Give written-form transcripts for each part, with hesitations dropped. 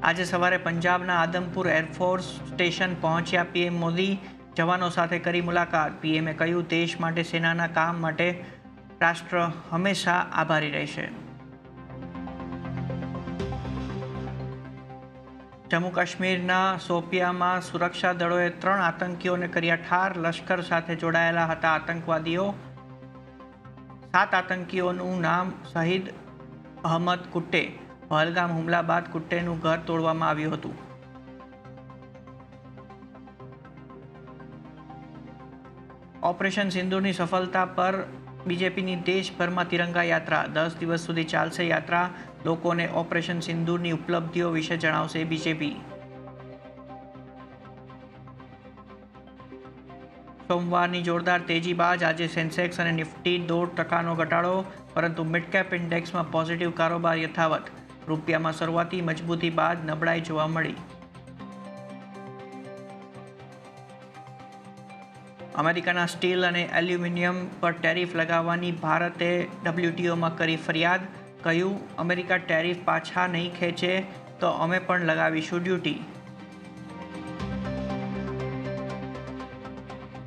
આજે સવારે પંજાબના આદમપુર એરફોર્સ સ્ટેશન પહોંચ્યા પીએમ મોદી, જવાનો સાથે કરી મુલાકાત। પીએમએ કહ્યું, દેશ માટે સેનાના કામ માટે રાષ્ટ્ર હંમેશા આભારી રહેશે। જમ્મુ કાશ્મીરના શોપિયામાં સુરક્ષા દળોએ 3 આતંકીઓને કર્યા ઠાર। લશ્કર સાથે જોડાયેલા હતા આતંકવાદીઓ। 7 આતંકીઓનું નામ શહીદ અહમદ કુટ્ટે। પહલગામ હુમલા બાદ કુટ્ટેનું ઘર તોડવામાં આવ્યું હતું। ઓપરેશન સિંદૂરની સફળતા પર બીજેપીની દેશભરમાં તિરંગા યાત્રા। 10 દિવસ સુધી ચાલશે યાત્રા। લોકોને ઓપરેશન સિંદૂરની ઉપલબ્ધિઓ વિશે જણાવશે બીજેપી। સોમવારની જોરદાર તેજી બાદ આજે સેન્સેક્સ અને નિફ્ટી 0.5% ઘટાડો, પરંતુ મિડ કેપ ઇન્ડેક્સમાં પોઝિટિવ કારોબાર યથાવત। રૂપિયામાં શરૂઆતી મજબૂતી બાદ નબળાઈ જોવા મળી। અમેરિકાના સ્ટીલ અને એલ્યુમિનિયમ પર ટેરિફ લગાવવાની ભારતે WTOમાં કરી ફરિયાદ। કહ્યું, અમેરિકા ટેરિફ પાછા નહીં ખેંચે તો અમે પણ લગાવીશું ડ્યુટી।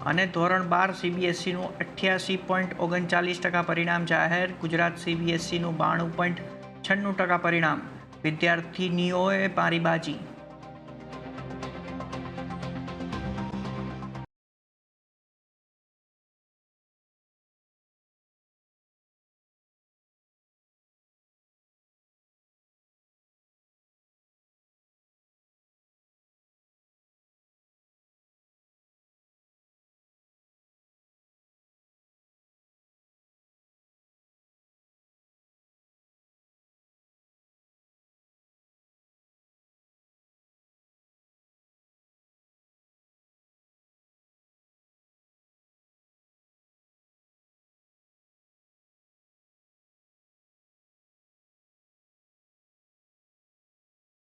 અને ધોરણ 12 CBSEનું 88.39% પરિણામ જાહેર। ગુજરાત CBSEનું 92.96% પરિણામ। વિદ્યાર્થીનીઓએ મારી બાજી।